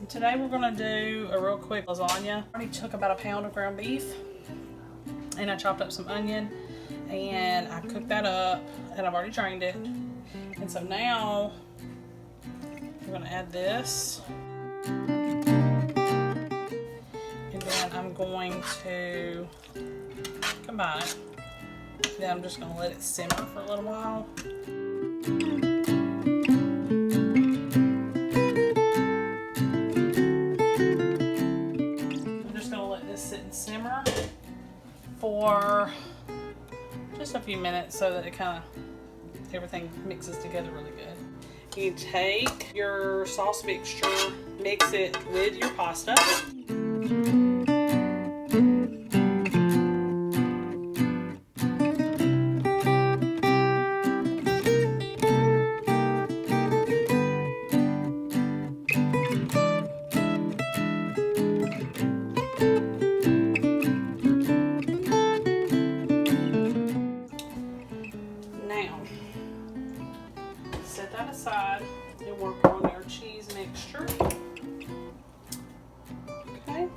Today we're going to do a real quick lasagna. I already took about a pound of ground beef and I chopped up some onion and I cooked that up and I've already drained it. And so now we're going to add this. And then I'm going to combine it. Then I'm just going to let it simmer for a little while. Sit and simmer for just a few minutes so that it kind of everything mixes together really good. You take your sauce mixture, mix it with your pasta. Set that aside and work on your cheese mixture. Okay,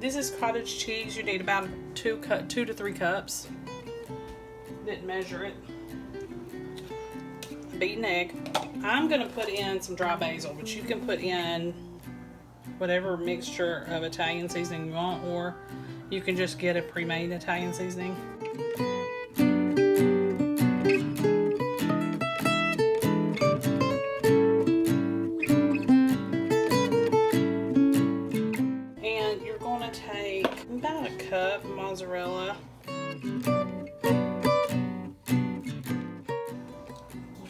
this is cottage cheese. You need about 2 to 3 cups. Didn't measure it. Beaten egg. I'm gonna put in some dry basil, but you can put in whatever mixture of Italian seasoning you want, or you can just get a pre-made Italian seasoning. Take about a cup of mozzarella,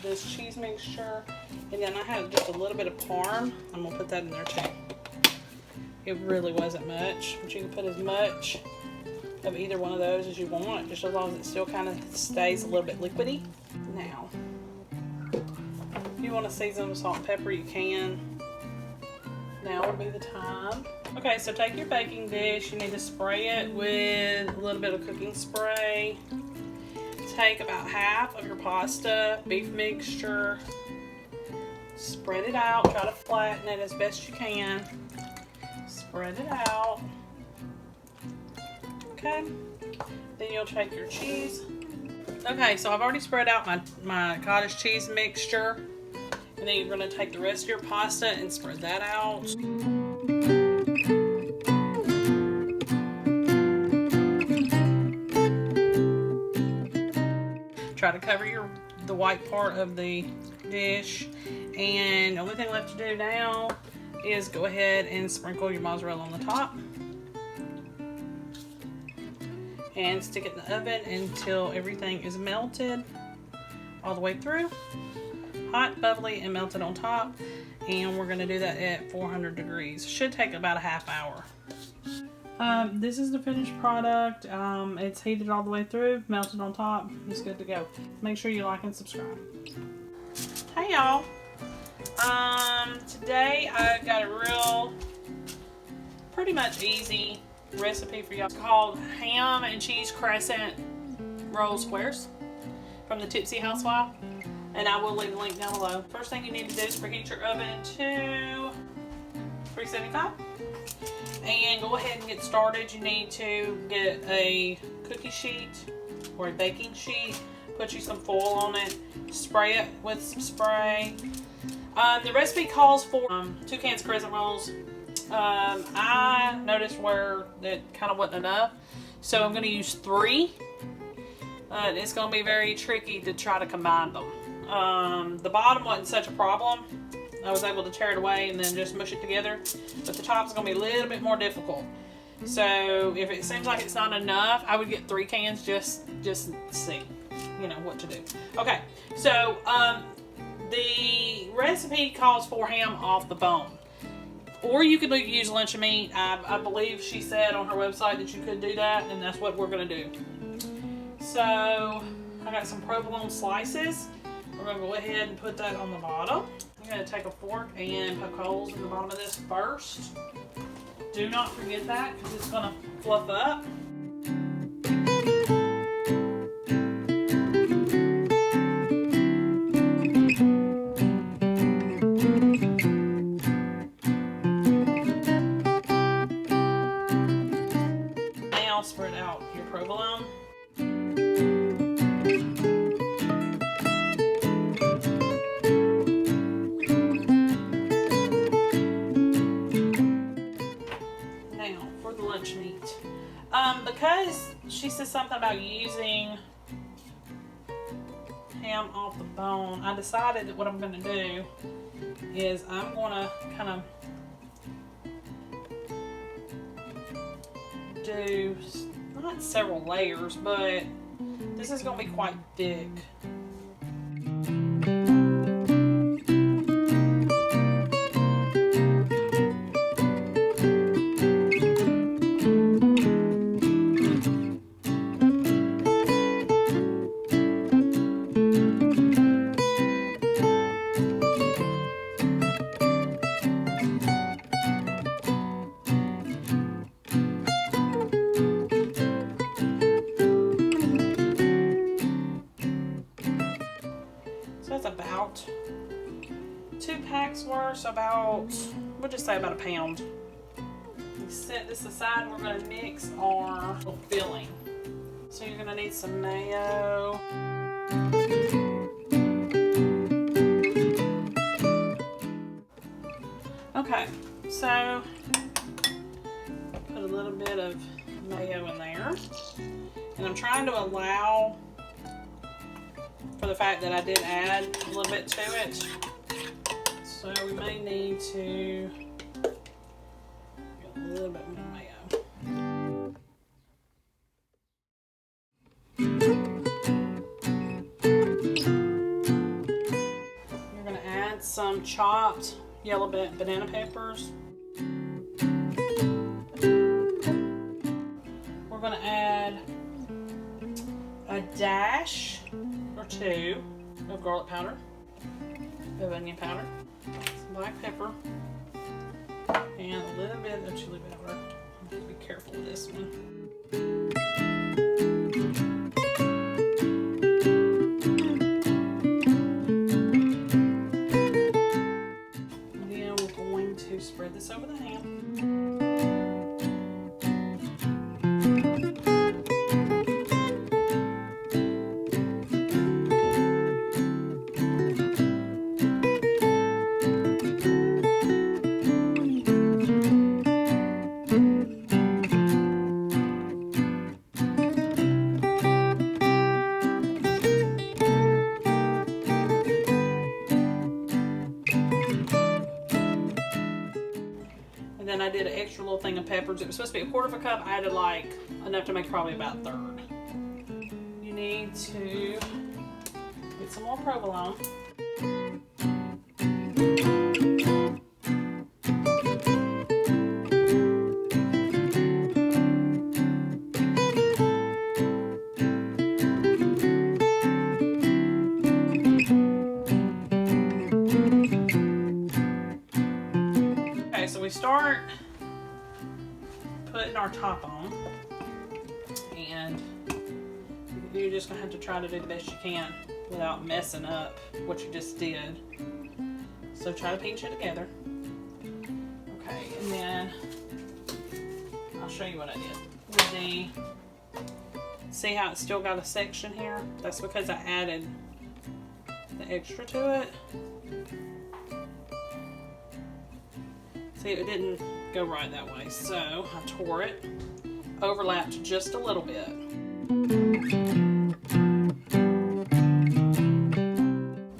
this cheese mixture, and then I have just a little bit of parm. I'm gonna put that in there too. It really wasn't much, but you can put as much of either one of those as you want, just as long as it still kind of stays a little bit liquidy. Now, if you want to season with salt and pepper, you can. Now would be the time. Okay, so take your baking dish. You need to spray it with a little bit of cooking spray. Take about half of your pasta, beef mixture, spread it out. Try to flatten it as best you can. Spread it out. Okay, then you'll take your cheese. Okay, so I've already spread out my cottage cheese mixture. And then you're going to take the rest of your pasta and spread that out. Try to cover the white part of the dish. And the only thing left to do now is go ahead and sprinkle your mozzarella on the top. And stick it in the oven until everything is melted all the way through. Hot, bubbly, and melted on top, and we're going to do that at 400 degrees. Should take about a half hour. This is the finished product. It's heated all the way through, melted on top. It's good to go. Make sure you like and subscribe. Hey y'all. Today I got a pretty much easy recipe for y'all. It's called ham and cheese crescent roll squares from the Tipsy Housewife. And I will leave a link down below. First thing you need to do is preheat your oven to 375. And go ahead and get started. You need to get a cookie sheet or a baking sheet. Put you some foil on it. Spray it with some spray. The recipe calls for 2 cans of crescent rolls. I noticed where that kind of wasn't enough. So I'm going to use 3. It's going to be very tricky to try to combine them. The bottom wasn't such a problem. I was able to tear it away and then just mush it together. But the top is going to be a little bit more difficult. So if it seems like it's not enough, I would get 3 cans just see, what to do. Okay, so the recipe calls for ham off the bone. Or you could use luncheon meat. I believe she said on her website that you could do that, and that's what we're going to do. So I got some provolone slices. We're going to go ahead and put that on the bottom. I'm going to take a fork and poke holes in the bottom of this first. Do not forget that because it's going to fluff up. something about using ham off the bone, I decided that what I'm going to do is I'm going to kind of do not several layers, but this is going to be quite thick. About 2 packs worth, about, we'll just say about a pound. We set this aside. We're going to mix our filling. So you're going to need some mayo. Okay, so put a little bit of mayo in there. And I'm trying to allow for the fact that I did add a little bit to it. So we may need to get a little bit more mayo. You're going to add some chopped yellow banana peppers. We're going to add a dash or 2 of garlic powder, of onion powder, some black pepper, and a little bit of chili powder. I have to be careful with this one. And then we're going to spread this over the ham. And then I did an extra little thing of peppers. It was supposed to be a 1/4 cup. I added like enough to make probably about 1/3. You need to get some more provolone. So we start putting our top on, and you're just going to have to try to do the best you can without messing up what you just did. So try to pinch it together. Okay, and then I'll show you what I did. With the, see how it's still got a section here? That's because I added the extra to it. See, it didn't go right that way, so I tore it, overlapped just a little bit.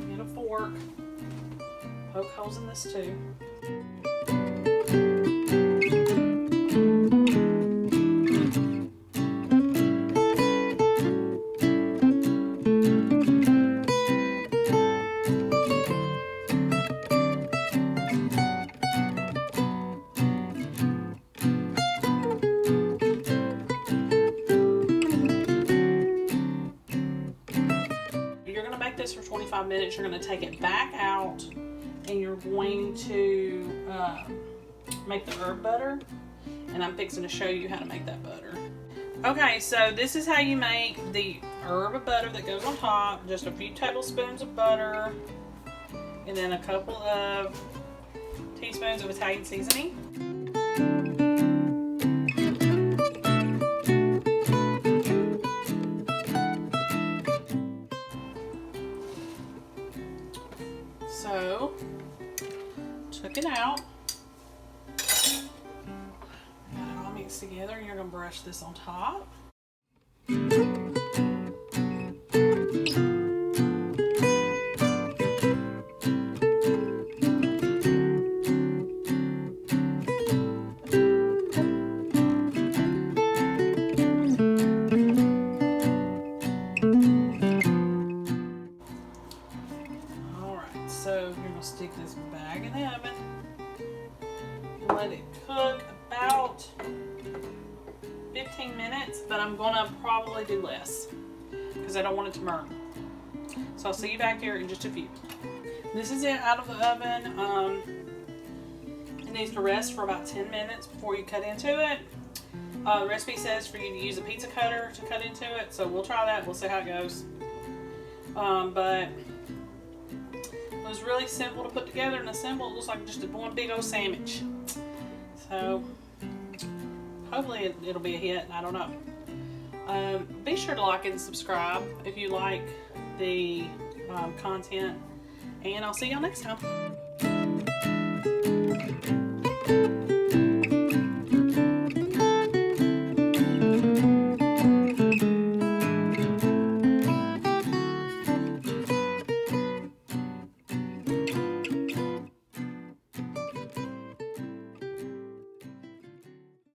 Get a fork, poke holes in this too. This for 25 minutes. You're going to take it back out and you're going to make the herb butter, and I'm fixing to show you how to make that butter. Okay, so this is how you make the herb butter that goes on top. Just a few tablespoons of butter and then a couple of teaspoons of Italian seasoning. So, took it out, got it all mixed together, and you're going to brush this on top. stick this back in the oven and let it cook about 15 minutes, but I'm gonna probably do less because I don't want it to burn. So I'll see you back here in just a few. This is it out of the oven. It needs to rest for about 10 minutes before you cut into it. The recipe says for you to use a pizza cutter to cut into it, so we'll try that. We'll see how it goes. But it was really simple to put together and assemble. It looks like just one big old sandwich. So hopefully it'll be a hit. I don't know. Be sure to like and subscribe if you like the content, and I'll see y'all next time.